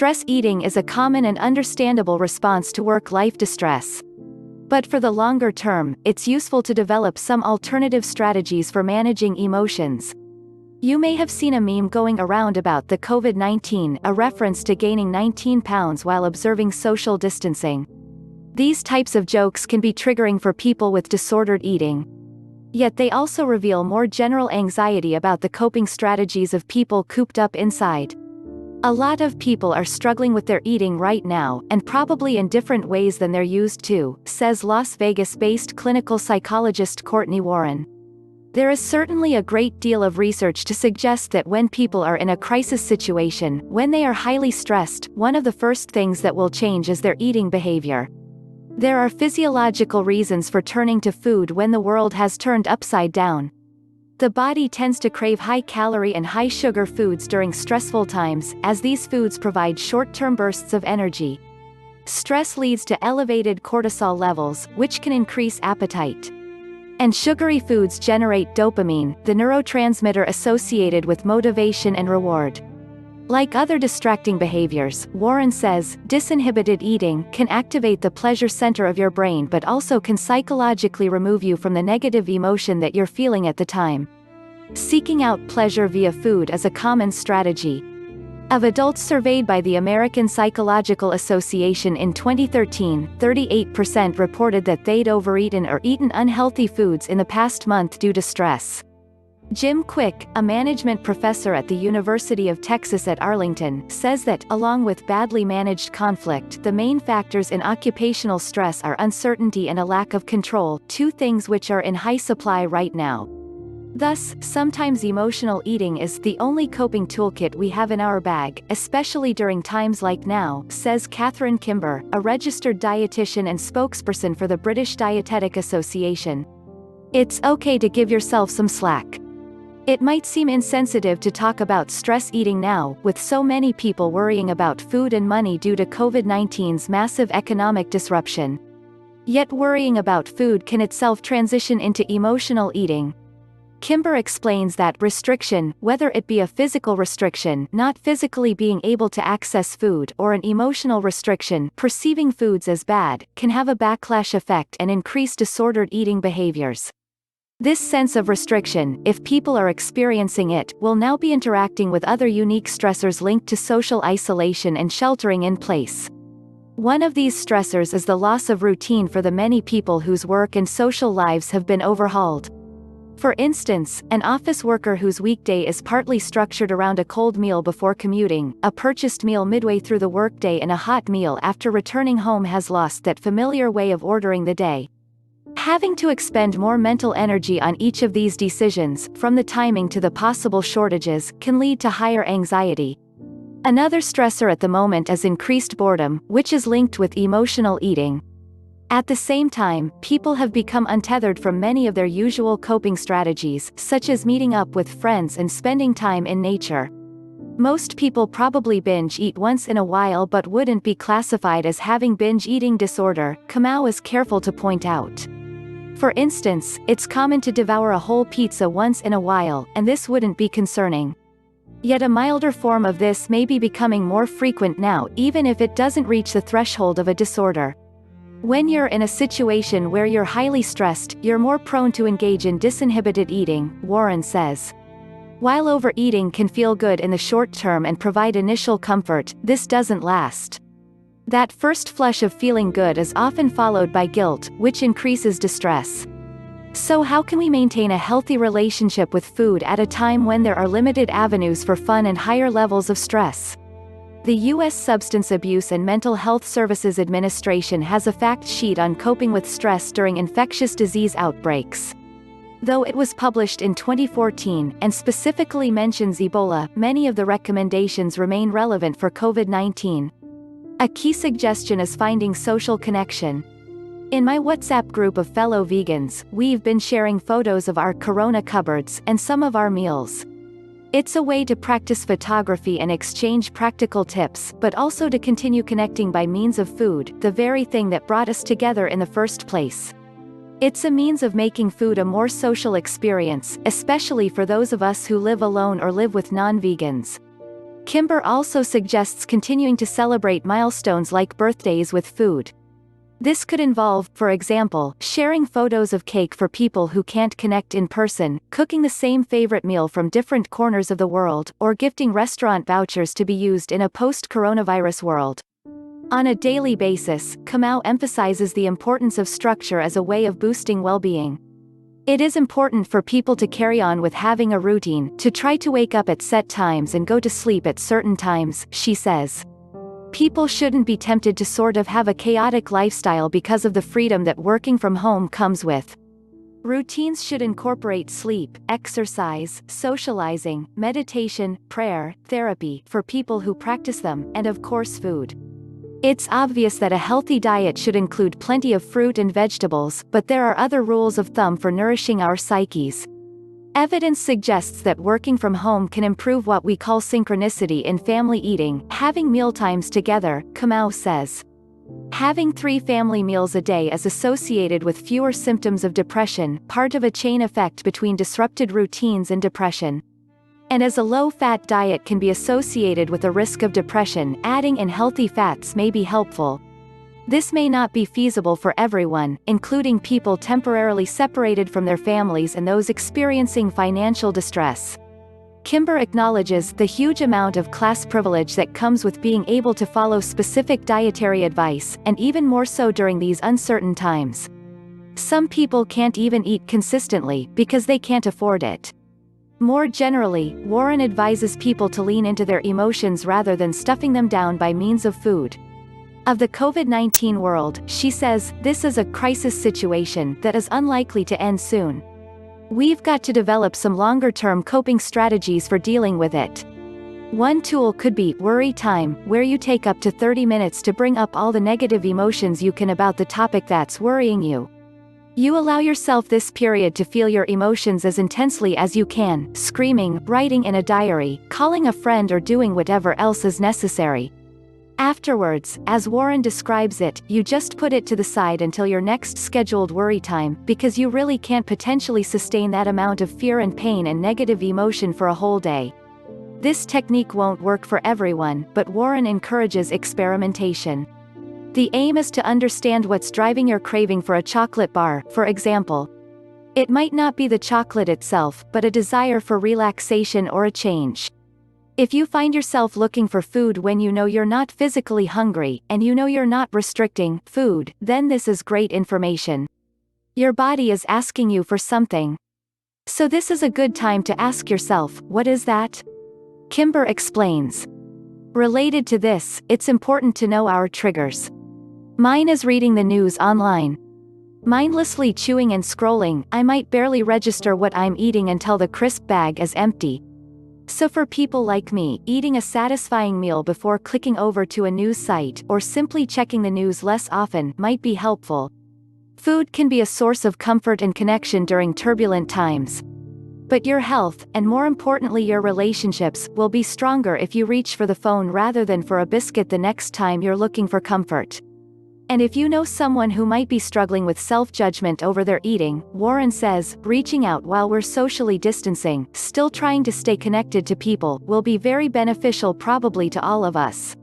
Stress eating is a common and understandable response to work-life distress. But for the longer term, it's useful to develop some alternative strategies for managing emotions. You may have seen a meme going around about the COVID-19, a reference to gaining 19 pounds while observing social distancing. These types of jokes can be triggering for people with disordered eating. Yet they also reveal more general anxiety about the coping strategies of people cooped up inside. A lot of people are struggling with their eating right now, and probably in different ways than they're used to, says Las Vegas-based clinical psychologist Courtney Warren. There is certainly a great deal of research to suggest that when people are in a crisis situation, when they are highly stressed, one of the first things that will change is their eating behavior. There are physiological reasons for turning to food when the world has turned upside down. The body tends to crave high-calorie and high-sugar foods during stressful times, as these foods provide short-term bursts of energy. Stress leads to elevated cortisol levels, which can increase appetite. And sugary foods generate dopamine, the neurotransmitter associated with motivation and reward. Like other distracting behaviors, Warren says, disinhibited eating can activate the pleasure center of your brain but also can psychologically remove you from the negative emotion that you're feeling at the time. Seeking out pleasure via food is a common strategy. Of adults surveyed by the American Psychological Association in 2013, 38% reported that they'd overeaten or eaten unhealthy foods in the past month due to stress. Jim Quick, a management professor at the University of Texas at Arlington, says that, along with badly managed conflict, the main factors in occupational stress are uncertainty and a lack of control, two things which are in high supply right now. Thus, sometimes emotional eating is the only coping toolkit we have in our bag, especially during times like now, says Catherine Kimber, a registered dietitian and spokesperson for the British Dietetic Association. It's okay to give yourself some slack. It might seem insensitive to talk about stress eating now, with so many people worrying about food and money due to COVID-19's massive economic disruption. Yet worrying about food can itself transition into emotional eating. Kimber explains that restriction, whether it be a physical restriction, not physically being able to access food, or an emotional restriction, perceiving foods as bad, can have a backlash effect and increase disordered eating behaviors. This sense of restriction, if people are experiencing it, will now be interacting with other unique stressors linked to social isolation and sheltering in place. One of these stressors is the loss of routine for the many people whose work and social lives have been overhauled. For instance, an office worker whose weekday is partly structured around a cold meal before commuting, a purchased meal midway through the workday and a hot meal after returning home has lost that familiar way of ordering the day. Having to expend more mental energy on each of these decisions, from the timing to the possible shortages, can lead to higher anxiety. Another stressor at the moment is increased boredom, which is linked with emotional eating. At the same time, people have become untethered from many of their usual coping strategies, such as meeting up with friends and spending time in nature. Most people probably binge eat once in a while but wouldn't be classified as having binge eating disorder, Kamau is careful to point out. For instance, it's common to devour a whole pizza once in a while, and this wouldn't be concerning. Yet a milder form of this may be becoming more frequent now, even if it doesn't reach the threshold of a disorder. When you're in a situation where you're highly stressed, you're more prone to engage in disinhibited eating, Warren says. While overeating can feel good in the short term and provide initial comfort, this doesn't last. That first flush of feeling good is often followed by guilt, which increases distress. So how can we maintain a healthy relationship with food at a time when there are limited avenues for fun and higher levels of stress? The U.S. Substance Abuse and Mental Health Services Administration has a fact sheet on coping with stress during infectious disease outbreaks. Though it was published in 2014, and specifically mentions Ebola, many of the recommendations remain relevant for COVID-19. A key suggestion is finding social connection. In my WhatsApp group of fellow vegans, we've been sharing photos of our Corona cupboards, and some of our meals. It's a way to practice photography and exchange practical tips, but also to continue connecting by means of food, the very thing that brought us together in the first place. It's a means of making food a more social experience, especially for those of us who live alone or live with non-vegans. Kimber also suggests continuing to celebrate milestones like birthdays with food. This could involve, for example, sharing photos of cake for people who can't connect in person, cooking the same favorite meal from different corners of the world, or gifting restaurant vouchers to be used in a post-coronavirus world. On a daily basis, Kamau emphasizes the importance of structure as a way of boosting well-being. It is important for people to carry on with having a routine, to try to wake up at set times and go to sleep at certain times, she says. People shouldn't be tempted to sort of have a chaotic lifestyle because of the freedom that working from home comes with. Routines should incorporate sleep, exercise, socializing, meditation, prayer, therapy for people who practice them, and of course food. It's obvious that a healthy diet should include plenty of fruit and vegetables, but there are other rules of thumb for nourishing our psyches. Evidence suggests that working from home can improve what we call synchronicity in family eating, having mealtimes together, Kamau says. Having 3 family meals a day is associated with fewer symptoms of depression, part of a chain effect between disrupted routines and depression. And as a low-fat diet can be associated with a risk of depression, adding in healthy fats may be helpful. This may not be feasible for everyone, including people temporarily separated from their families and those experiencing financial distress. Kimber acknowledges the huge amount of class privilege that comes with being able to follow specific dietary advice, and even more so during these uncertain times. Some people can't even eat consistently, because they can't afford it. More generally, Warren advises people to lean into their emotions rather than stuffing them down by means of food. Of the COVID-19 world, she says, this is a crisis situation that is unlikely to end soon. We've got to develop some longer-term coping strategies for dealing with it. One tool could be worry time, where you take up to 30 minutes to bring up all the negative emotions you can about the topic that's worrying you. You allow yourself this period to feel your emotions as intensely as you can, screaming, writing in a diary, calling a friend or doing whatever else is necessary. Afterwards, as Warren describes it, you just put it to the side until your next scheduled worry time, because you really can't potentially sustain that amount of fear and pain and negative emotion for a whole day. This technique won't work for everyone, but Warren encourages experimentation. The aim is to understand what's driving your craving for a chocolate bar, for example. It might not be the chocolate itself, but a desire for relaxation or a change. If you find yourself looking for food when you know you're not physically hungry, and you know you're not restricting food, then this is great information. Your body is asking you for something. So this is a good time to ask yourself, what is that? Kimber explains. Related to this, it's important to know our triggers. Mine is reading the news online. Mindlessly chewing and scrolling, I might barely register what I'm eating until the crisp bag is empty. So for people like me, eating a satisfying meal before clicking over to a news site, or simply checking the news less often, might be helpful. Food can be a source of comfort and connection during turbulent times. But your health, and more importantly your relationships, will be stronger if you reach for the phone rather than for a biscuit the next time you're looking for comfort. And if you know someone who might be struggling with self-judgment over their eating, Warren says, reaching out while we're socially distancing, still trying to stay connected to people, will be very beneficial probably to all of us.